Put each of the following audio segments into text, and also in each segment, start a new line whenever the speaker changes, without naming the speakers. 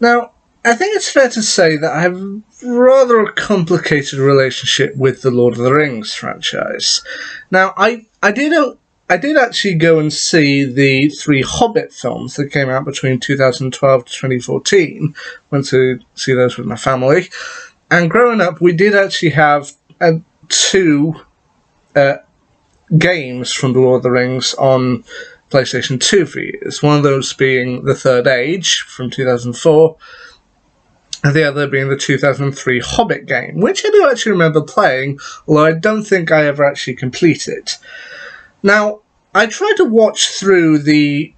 Now, I think it's fair to say that I have rather a complicated relationship with the Lord of the Rings franchise. Now, I did actually go and see the three Hobbit films that came out between 2012 to 2014. Went to see those with my family. And growing up, we did actually have two games from the Lord of the Rings on PlayStation 2 for years. One of those being The Third Age from 2004, and the other being the 2003 Hobbit game, which I do actually remember playing, although I don't think I ever actually completed. Now, I tried to watch through the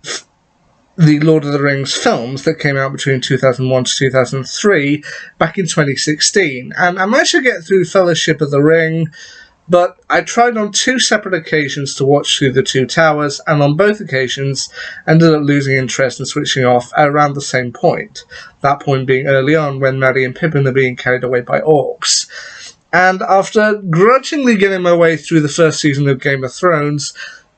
Lord of the Rings films that came out between 2001 to 2003 back in 2016, and I managed to get through Fellowship of the Ring, but I tried on two separate occasions to watch through The Two Towers, and on both occasions ended up losing interest and switching off at around the same point. That point being early on when Merry and Pippin are being carried away by orcs. And after grudgingly getting my way through the first season of Game of Thrones,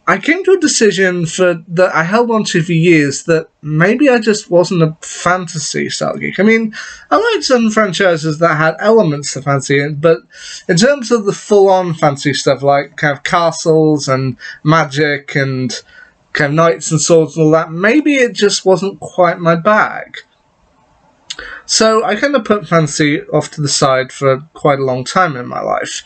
I came to a decision that I held on to for years, that maybe I just wasn't a fantasy style geek. I mean, I liked some franchises that had elements of fantasy in, but in terms of the full-on fantasy stuff, like kind of castles and magic and kind of knights and swords and all that, maybe it just wasn't quite my bag. So I kind of put fantasy off to the side for quite a long time in my life.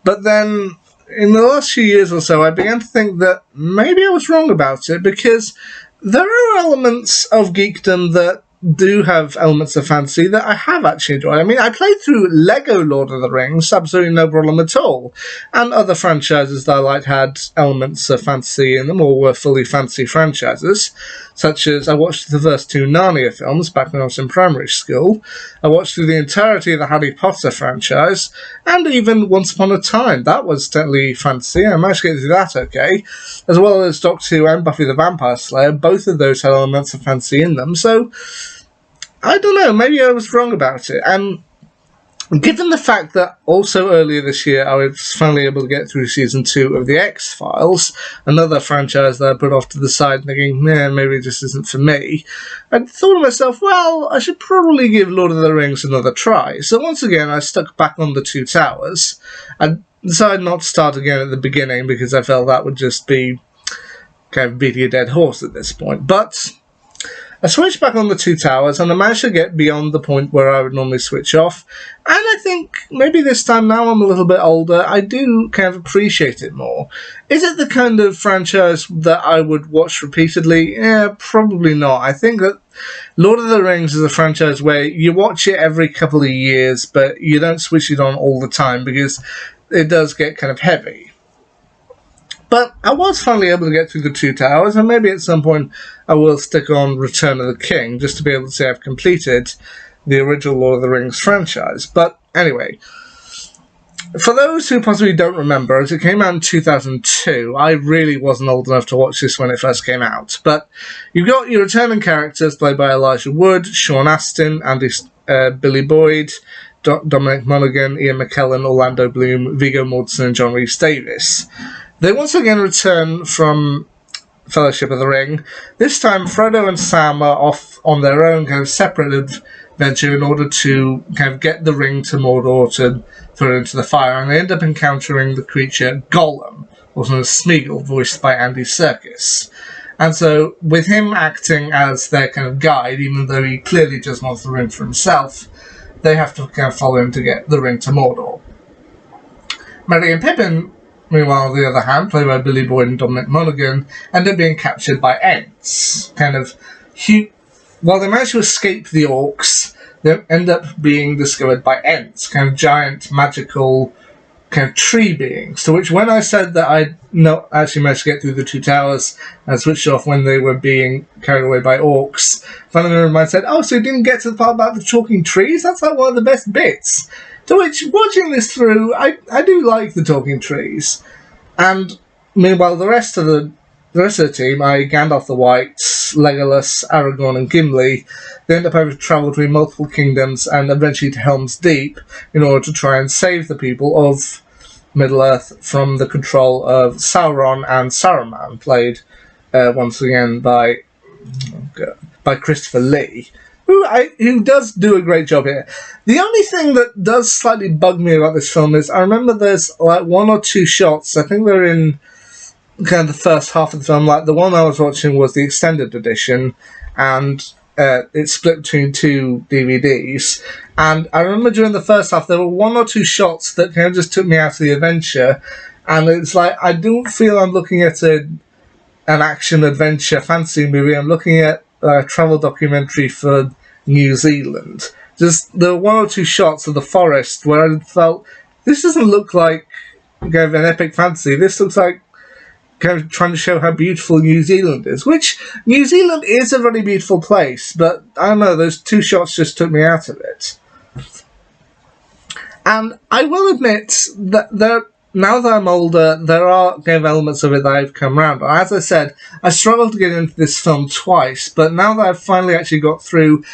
But then, in the last few years or so, I began to think that maybe I was wrong about it, because there are elements of geekdom that do have elements of fantasy that I have actually enjoyed. I mean, I played through Lego Lord of the Rings, absolutely no problem at all. And other franchises that I liked had elements of fantasy in them, or were fully fantasy franchises, such as I watched the first two Narnia films back when I was in primary school. I watched through the entirety of the Harry Potter franchise, and even Once Upon a Time. That was technically fantasy, I managed to get through that okay. As well as Doctor Who and Buffy the Vampire Slayer, both of those had elements of fantasy in them, so I don't know, maybe I was wrong about it. And given the fact that also earlier this year I was finally able to get through Season 2 of The X-Files, another franchise that I put off to the side thinking, maybe this isn't for me, I thought to myself, well, I should probably give Lord of the Rings another try. So once again, I stuck back on The Two Towers. I decided not to start again at the beginning because I felt that would just be kind of beating a dead horse at this point. But I switched back on The Two Towers, and I managed to get beyond the point where I would normally switch off. And I think maybe this time, now I'm a little bit older, I do kind of appreciate it more. Is it the kind of franchise that I would watch repeatedly? Probably not. I think that Lord of the Rings is a franchise where you watch it every couple of years, but you don't switch it on all the time because it does get kind of heavy. But I was finally able to get through The Two Towers, and maybe at some point I will stick on Return of the King, just to be able to say I've completed the original Lord of the Rings franchise. But anyway, for those who possibly don't remember, as it came out in 2002, I really wasn't old enough to watch this when it first came out. But you've got your returning characters played by Elijah Wood, Sean Astin, Billy Boyd, Dominic Monaghan, Ian McKellen, Orlando Bloom, Viggo Mortensen, and John Rhys-Davies. They once again return from Fellowship of the Ring. This time, Frodo and Sam are off on their own kind of separate adventure in order to kind of get the ring to Mordor to throw it into the fire, and they end up encountering the creature Gollum, also known as Smeagol, voiced by Andy Serkis. And so, with him acting as their kind of guide, even though he clearly just wants the ring for himself, they have to kind of follow him to get the ring to Mordor. Merry and Pippin, meanwhile, on the other hand, played by Billy Boyd and Dominic Monaghan, end up being captured by Ents. While they manage to escape the orcs, they end up being discovered by Ents, kind of giant, magical, kind of tree beings. To which, when I said that I'd not actually managed to get through The Two Towers and switched off when they were being carried away by orcs, a friend of mine said, "Oh, so you didn't get to the part about the talking trees? That's like one of the best bits." To which, watching this through, I do like the talking trees. And meanwhile, the rest of the team, i.e. Gandalf the White, Legolas, Aragorn, and Gimli, they end up having to travel between multiple kingdoms and eventually to Helm's Deep in order to try and save the people of Middle-earth from the control of Sauron and Saruman, played once again by Christopher Lee. who does do a great job here. The only thing that does slightly bug me about this film is I remember there's like one or two shots, I think they're in kind of the first half of the film, like the one I was watching was the extended edition, and it's split between two DVDs, and I remember during the first half there were one or two shots that kind of just took me out of the adventure, and it's like I don't feel I'm looking at an action adventure fantasy movie. I'm looking at a travel documentary for New Zealand. Just the one or two shots of the forest where I felt this doesn't look like kind of an epic fantasy. This looks like kind of trying to show how beautiful New Zealand is, which New Zealand is a very beautiful place, but I don't know, those two shots just took me out of it. And I will admit that now that I'm older, there are kind of elements of it that I've come around. As I said, I struggled to get into this film twice, but now that I've finally actually got through,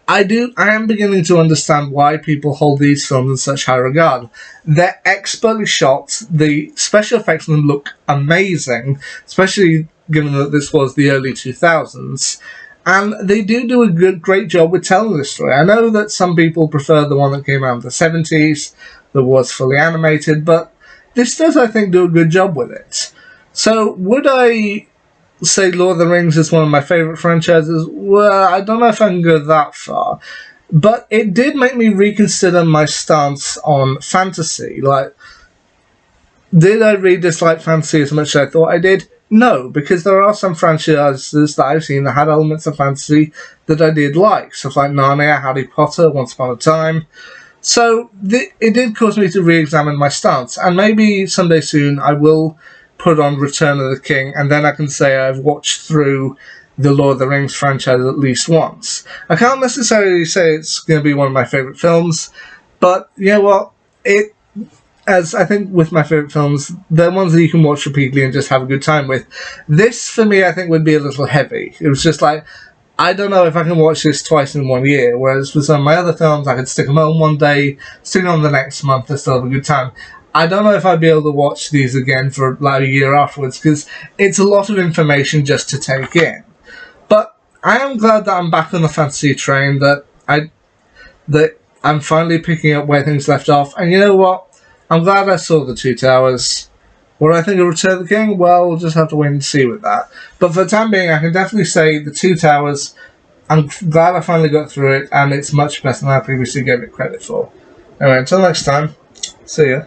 I am beginning to understand why people hold these films in such high regard. They're expertly shot, the special effects on them look amazing, especially given that this was the early 2000s, and they do a great job with telling this story. I know that some people prefer the one that came out in the 70s, that was fully animated, but this does, I think, do a good job with it. So, would I say Lord of the Rings is one of my favourite franchises? Well, I don't know if I can go that far. But it did make me reconsider my stance on fantasy. Like, did I really dislike fantasy as much as I thought I did? No, because there are some franchises that I've seen that had elements of fantasy that I did like. Stuff like Narnia, Harry Potter, Once Upon a Time. So it did cause me to re-examine my stance, and maybe someday soon I will put on Return of the King, and then I can say I've watched through the Lord of the Rings franchise at least once. I can't necessarily say it's going to be one of my favourite films, but you know what? As I think with my favourite films, they're ones that you can watch repeatedly and just have a good time with. This, for me, I think would be a little heavy. It was just like, I don't know if I can watch this twice in 1 year, whereas with some of my other films, I could stick them on one day, stick them on the next month, and still have a good time. I don't know if I'd be able to watch these again for like a year afterwards, because it's a lot of information just to take in. But I am glad that I'm back on the fantasy train, that I'm finally picking up where things left off, and you know what? I'm glad I saw The Two Towers. What do I think of Return of the King? Well, we'll just have to wait and see with that. But for the time being, I can definitely say The Two Towers, I'm glad I finally got through it, and it's much better than I previously gave it credit for. Anyway, until next time, see ya.